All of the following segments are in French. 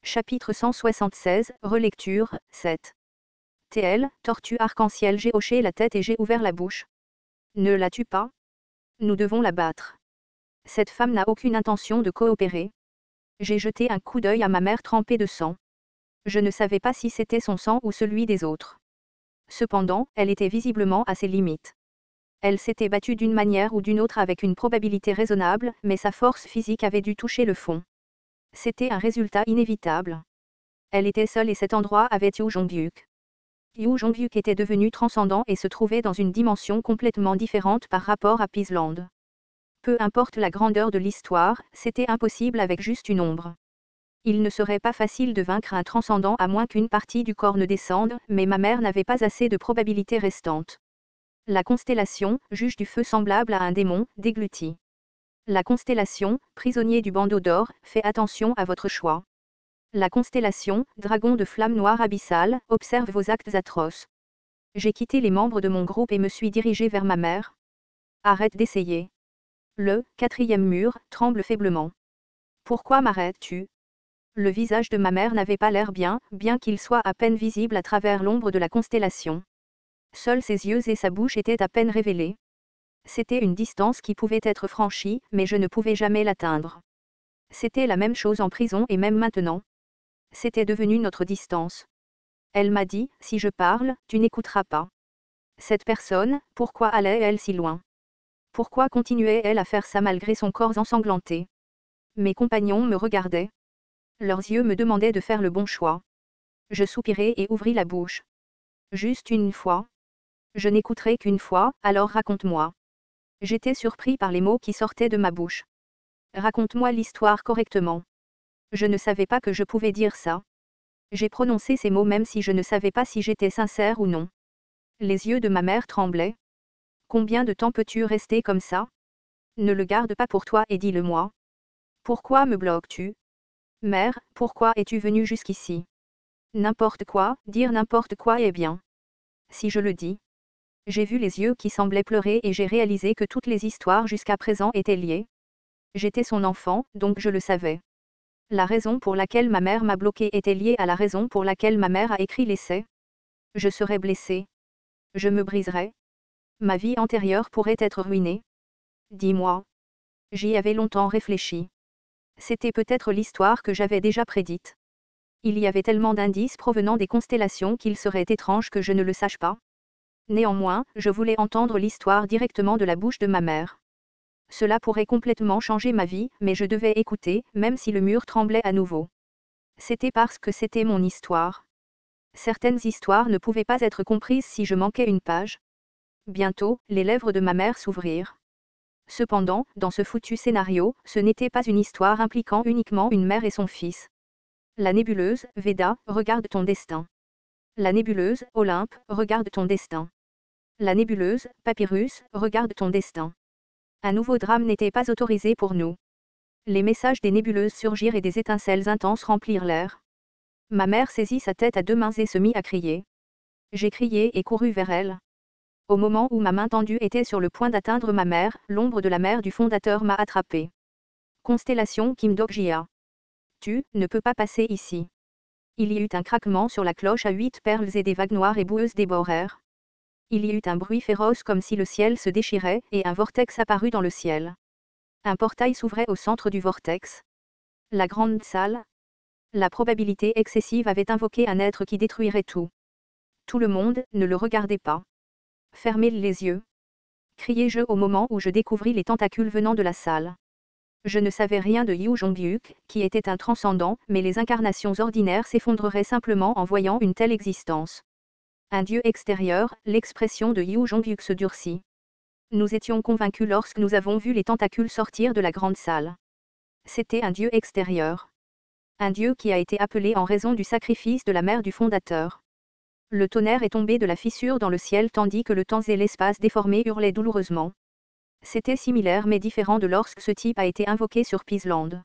Chapitre 176, relecture, 7. TL, tortue arc-en-ciel, j'ai hoché la tête et j'ai ouvert la bouche. Ne la tue pas. Nous devons la battre. Cette femme n'a aucune intention de coopérer. J'ai jeté un coup d'œil à ma mère trempée de sang. Je ne savais pas si c'était son sang ou celui des autres. Cependant, elle était visiblement à ses limites. Elle s'était battue d'une manière ou d'une autre avec une probabilité raisonnable, mais sa force physique avait dû toucher le fond. C'était un résultat inévitable. Elle était seule et cet endroit avait Yu Jonghyuk. Yu Jonghyuk était devenu transcendant et se trouvait dans une dimension complètement différente par rapport à Peaceland. Peu importe la grandeur de l'histoire, c'était impossible avec juste une ombre. Il ne serait pas facile de vaincre un transcendant à moins qu'une partie du corps ne descende, mais ma mère n'avait pas assez de probabilités restantes. La constellation, juge du feu semblable à un démon, déglutit. La constellation, prisonnier du bandeau d'or, fait attention à votre choix. La constellation, dragon de flamme noire abyssale, observe vos actes atroces. J'ai quitté les membres de mon groupe et me suis dirigé vers ma mère. Arrête d'essayer. Le quatrième mur tremble faiblement. Pourquoi m'arrêtes-tu? Le visage de ma mère n'avait pas l'air bien qu'il soit à peine visible à travers l'ombre de la constellation. Seuls ses yeux et sa bouche étaient à peine révélés. C'était une distance qui pouvait être franchie, mais je ne pouvais jamais l'atteindre. C'était la même chose en prison et même maintenant. C'était devenu notre distance. Elle m'a dit, si je parle, tu n'écouteras pas. Cette personne, pourquoi allait-elle si loin? Pourquoi continuait-elle à faire ça malgré son corps ensanglanté? Mes compagnons me regardaient. Leurs yeux me demandaient de faire le bon choix. Je soupirai et ouvris la bouche. Juste une fois. Je n'écouterai qu'une fois, alors raconte-moi. J'étais surpris par les mots qui sortaient de ma bouche. Raconte-moi l'histoire correctement. Je ne savais pas que je pouvais dire ça. J'ai prononcé ces mots même si je ne savais pas si j'étais sincère ou non. Les yeux de ma mère tremblaient. Combien de temps peux-tu rester comme ça? Ne le garde pas pour toi et dis-le-moi. Pourquoi me bloques-tu? Mère, pourquoi es-tu venue jusqu'ici? N'importe quoi, dire n'importe quoi est bien. Si je le dis. J'ai vu les yeux qui semblaient pleurer et j'ai réalisé que toutes les histoires jusqu'à présent étaient liées. J'étais son enfant, donc je le savais. La raison pour laquelle ma mère m'a bloqué était liée à la raison pour laquelle ma mère a écrit l'essai. Je serais blessé. Je me briserais. Ma vie antérieure pourrait être ruinée. Dis-moi. J'y avais longtemps réfléchi. C'était peut-être l'histoire que j'avais déjà prédite. Il y avait tellement d'indices provenant des constellations qu'il serait étrange que je ne le sache pas. Néanmoins, je voulais entendre l'histoire directement de la bouche de ma mère. Cela pourrait complètement changer ma vie, mais je devais écouter, même si le mur tremblait à nouveau. C'était parce que c'était mon histoire. Certaines histoires ne pouvaient pas être comprises si je manquais une page. Bientôt, les lèvres de ma mère s'ouvrirent. Cependant, dans ce foutu scénario, ce n'était pas une histoire impliquant uniquement une mère et son fils. La nébuleuse, Veda, regarde ton destin. La nébuleuse, Olympe, regarde ton destin. La nébuleuse, Papyrus, regarde ton destin. Un nouveau drame n'était pas autorisé pour nous. Les messages des nébuleuses surgirent et des étincelles intenses remplirent l'air. Ma mère saisit sa tête à deux mains et se mit à crier. J'ai crié et couru vers elle. Au moment où ma main tendue était sur le point d'atteindre ma mère, l'ombre de la mère du fondateur m'a attrapé. Constellation Kim Dok-jia. Tu ne peux pas passer ici. Il y eut un craquement sur la cloche à 8 perles et des vagues noires et boueuses déborèrent. Il y eut un bruit féroce comme si le ciel se déchirait et un vortex apparut dans le ciel. Un portail s'ouvrait au centre du vortex. La grande salle. La probabilité excessive avait invoqué un être qui détruirait tout. Tout le monde ne le regardait pas. Fermez les yeux. Criai-je au moment où je découvris les tentacules venant de la salle. Je ne savais rien de Yu Jonghyuk, qui était un transcendant, mais les incarnations ordinaires s'effondreraient simplement en voyant une telle existence. Un dieu extérieur, l'expression de Yu Jonghyuk se durcit. Nous étions convaincus lorsque nous avons vu les tentacules sortir de la grande salle. C'était un dieu extérieur. Un dieu qui a été appelé en raison du sacrifice de la mère du fondateur. Le tonnerre est tombé de la fissure dans le ciel tandis que le temps et l'espace déformés hurlaient douloureusement. C'était similaire mais différent de lorsque ce type a été invoqué sur Peaceland.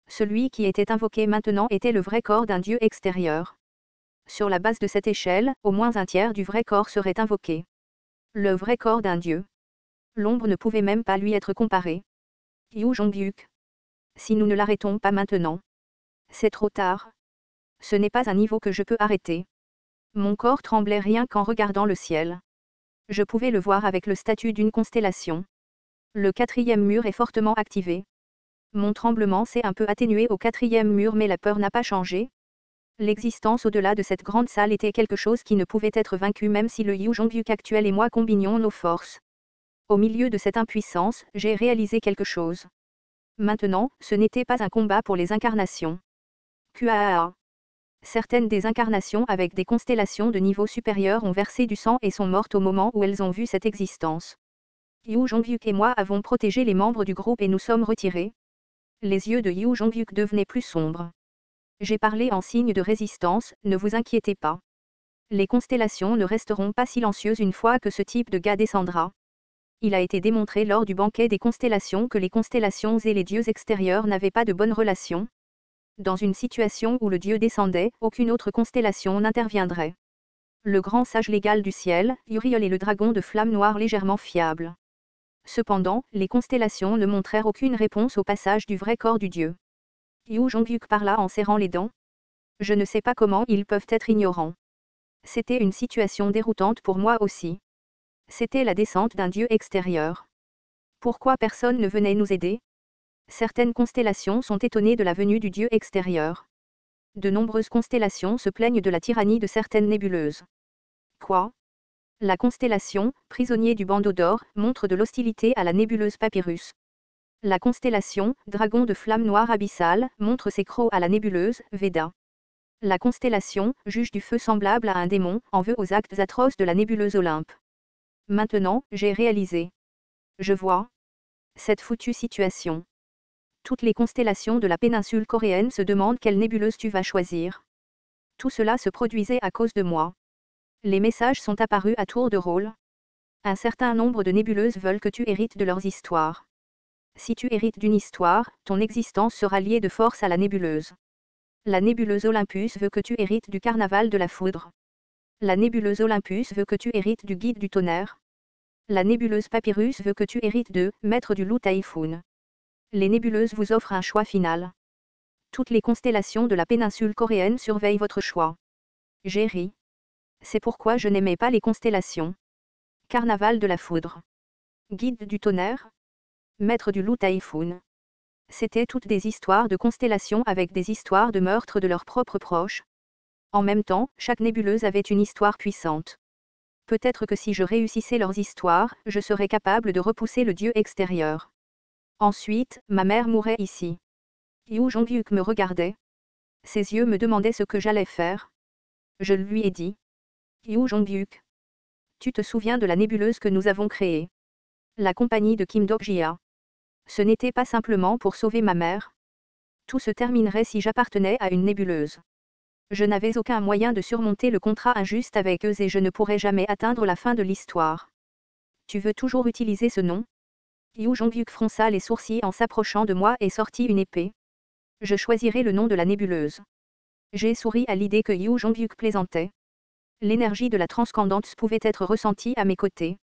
Celui qui était invoqué maintenant était le vrai corps d'un dieu extérieur. Sur la base de cette échelle, au moins un tiers du vrai corps serait invoqué. Le vrai corps d'un dieu. L'ombre ne pouvait même pas lui être comparée. Yu Jonghyuk. Si nous ne l'arrêtons pas maintenant. C'est trop tard. Ce n'est pas un niveau que je peux arrêter. Mon corps tremblait rien qu'en regardant le ciel. Je pouvais le voir avec le statut d'une constellation. Le 4e mur est fortement activé. Mon tremblement s'est un peu atténué au 4e mur, mais la peur n'a pas changé. L'existence au-delà de cette grande salle était quelque chose qui ne pouvait être vaincu même si le Yu Jongyuk actuel et moi combinions nos forces. Au milieu de cette impuissance, j'ai réalisé quelque chose. Maintenant, ce n'était pas un combat pour les incarnations. QAA. Certaines des incarnations avec des constellations de niveau supérieur ont versé du sang et sont mortes au moment où elles ont vu cette existence. Yu Jongyuk et moi avons protégé les membres du groupe et nous sommes retirés. Les yeux de Yu Jongyuk devenaient plus sombres. J'ai parlé en signe de résistance, ne vous inquiétez pas. Les constellations ne resteront pas silencieuses une fois que ce type de gars descendra. Il a été démontré lors du banquet des constellations que les constellations et les dieux extérieurs n'avaient pas de bonnes relations. Dans une situation où le dieu descendait, aucune autre constellation n'interviendrait. Le grand sage légal du ciel, Uriel et le dragon de flamme noire légèrement fiables. Cependant, les constellations ne montrèrent aucune réponse au passage du vrai corps du dieu. Yu Jongyuk parla en serrant les dents. Je ne sais pas comment ils peuvent être ignorants. C'était une situation déroutante pour moi aussi. C'était la descente d'un dieu extérieur. Pourquoi personne ne venait nous aider? Certaines constellations sont étonnées de la venue du dieu extérieur. De nombreuses constellations se plaignent de la tyrannie de certaines nébuleuses. Quoi? La constellation, prisonnier du bandeau d'or, montre de l'hostilité à la nébuleuse Papyrus. La constellation, dragon de flamme noire abyssale, montre ses crocs à la nébuleuse, Veda. La constellation, juge du feu semblable à un démon, en veut aux actes atroces de la nébuleuse Olympe. Maintenant, j'ai réalisé. Je vois. Cette foutue situation. Toutes les constellations de la péninsule coréenne se demandent quelle nébuleuse tu vas choisir. Tout cela se produisait à cause de moi. Les messages sont apparus à tour de rôle. Un certain nombre de nébuleuses veulent que tu hérites de leurs histoires. Si tu hérites d'une histoire, ton existence sera liée de force à la nébuleuse. La nébuleuse Olympus veut que tu hérites du carnaval de la foudre. La nébuleuse Olympus veut que tu hérites du guide du tonnerre. La nébuleuse Papyrus veut que tu hérites de Maître du loup Typhoon. Les nébuleuses vous offrent un choix final. Toutes les constellations de la péninsule coréenne surveillent votre choix. J'ai ri. C'est pourquoi je n'aimais pas les constellations. Carnaval de la foudre. Guide du tonnerre. Maître du loup Typhoon. C'étaient toutes des histoires de constellations avec des histoires de meurtre de leurs propres proches. En même temps, chaque nébuleuse avait une histoire puissante. Peut-être que si je réussissais leurs histoires, je serais capable de repousser le dieu extérieur. Ensuite, ma mère mourait ici. Yu Jongyuk me regardait. Ses yeux me demandaient ce que j'allais faire. Je lui ai dit. Yu Jongyuk. Tu te souviens de la nébuleuse que nous avons créée? La compagnie de Kim Dok-jia. Ce n'était pas simplement pour sauver ma mère. Tout se terminerait si j'appartenais à une nébuleuse. Je n'avais aucun moyen de surmonter le contrat injuste avec eux et je ne pourrais jamais atteindre la fin de l'histoire. Tu veux toujours utiliser ce nom? Yu Jongyuk fronça les sourcils en s'approchant de moi et sortit une épée. Je choisirai le nom de la nébuleuse. J'ai souri à l'idée que Yu Jongyuk plaisantait. L'énergie de la transcendance pouvait être ressentie à mes côtés.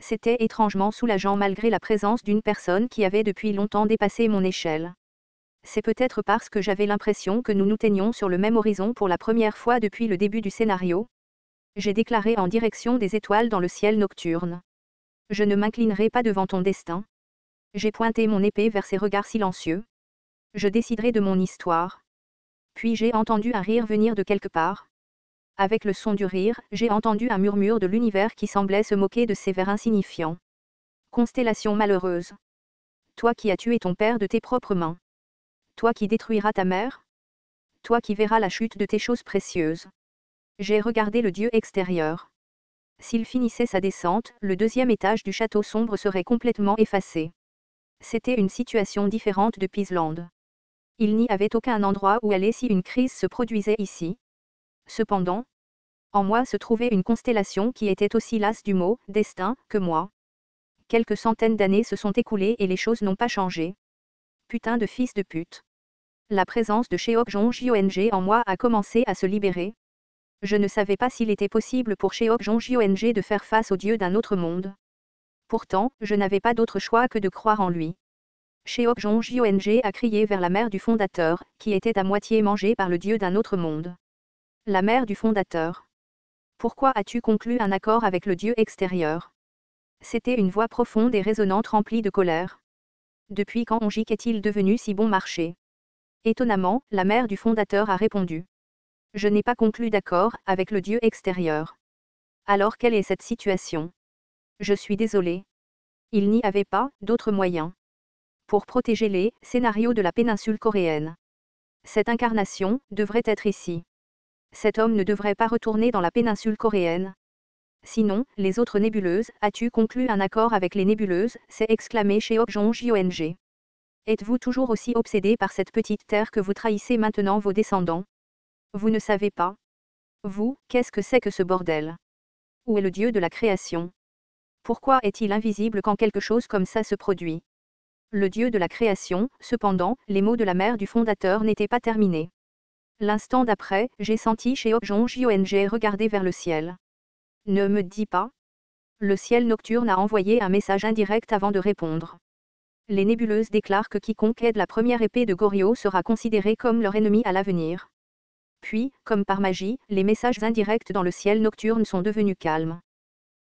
C'était étrangement soulageant malgré la présence d'une personne qui avait depuis longtemps dépassé mon échelle. C'est peut-être parce que j'avais l'impression que nous nous teignions sur le même horizon pour la première fois depuis le début du scénario. J'ai déclaré en direction des étoiles dans le ciel nocturne. Je ne m'inclinerai pas devant ton destin. J'ai pointé mon épée vers ses regards silencieux. Je déciderai de mon histoire. Puis j'ai entendu un rire venir de quelque part. Avec le son du rire, j'ai entendu un murmure de l'univers qui semblait se moquer de ces vers insignifiants. Constellation malheureuse. Toi qui as tué ton père de tes propres mains. Toi qui détruiras ta mère. Toi qui verras la chute de tes choses précieuses. J'ai regardé le dieu extérieur. S'il finissait sa descente, le 2e étage du château sombre serait complètement effacé. C'était une situation différente de Peaceland. Il n'y avait aucun endroit où aller si une crise se produisait ici. Cependant, en moi se trouvait une constellation qui était aussi lasse du mot « destin » que moi. Quelques centaines d'années se sont écoulées et les choses n'ont pas changé. Putain de fils de pute. La présence de Sheok Jong-jong en moi a commencé à se libérer. Je ne savais pas s'il était possible pour Sheok Jong-jong de faire face au dieu d'un autre monde. Pourtant, je n'avais pas d'autre choix que de croire en lui. Cheokjong Jong a crié vers la mère du fondateur, qui était à moitié mangée par le dieu d'un autre monde. La mère du fondateur. Pourquoi as-tu conclu un accord avec le dieu extérieur? C'était une voix profonde et résonnante remplie de colère. Depuis quand Onjik est-il devenu si bon marché? Étonnamment, la mère du fondateur a répondu. Je n'ai pas conclu d'accord avec le dieu extérieur. Alors quelle est cette situation? Je suis désolé. Il n'y avait pas d'autre moyen. Pour protéger les scénarios de la péninsule coréenne. Cette incarnation devrait être ici. Cet homme ne devrait pas retourner dans la péninsule coréenne. Sinon, les autres nébuleuses, as-tu conclu un accord avec les nébuleuses, s'est exclamé Cheokjong Jong. Êtes-vous toujours aussi obsédé par cette petite terre que vous trahissez maintenant vos descendants? Vous ne savez pas. Vous, qu'est-ce que c'est que ce bordel? Où est le dieu de la création? Pourquoi est-il invisible quand quelque chose comme ça se produit? Le dieu de la création, cependant, les mots de la mère du fondateur n'étaient pas terminés. L'instant d'après, j'ai senti Cheokjong Jong regarder vers le ciel. Ne me dis pas. Le ciel nocturne a envoyé un message indirect avant de répondre. Les nébuleuses déclarent que quiconque aide la première épée de Goryo sera considéré comme leur ennemi à l'avenir. Puis, comme par magie, les messages indirects dans le ciel nocturne sont devenus calmes.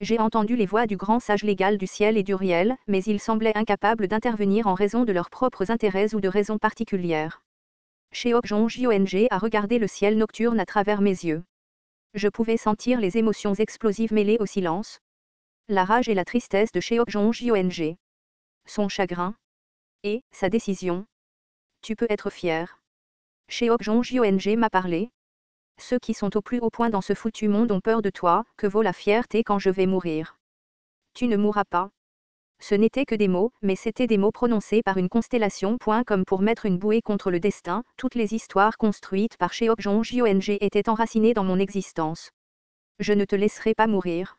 J'ai entendu les voix du grand sage légal du ciel et d'Uriel, mais ils semblaient incapables d'intervenir en raison de leurs propres intérêts ou de raisons particulières. Cheokjong Jong a regardé le ciel nocturne à travers mes yeux. Je pouvais sentir les émotions explosives mêlées au silence. La rage et la tristesse de Cheokjong Jong. Son chagrin. Et sa décision. Tu peux être fier. Cheokjong Jong m'a parlé. Ceux qui sont au plus haut point dans ce foutu monde ont peur de toi, que vaut la fierté quand je vais mourir? Tu ne mourras pas. Ce n'étaient que des mots, mais c'étaient des mots prononcés par une constellation. Comme pour mettre une bouée contre le destin, toutes les histoires construites par Cheokjong Jong étaient enracinées dans mon existence. Je ne te laisserai pas mourir.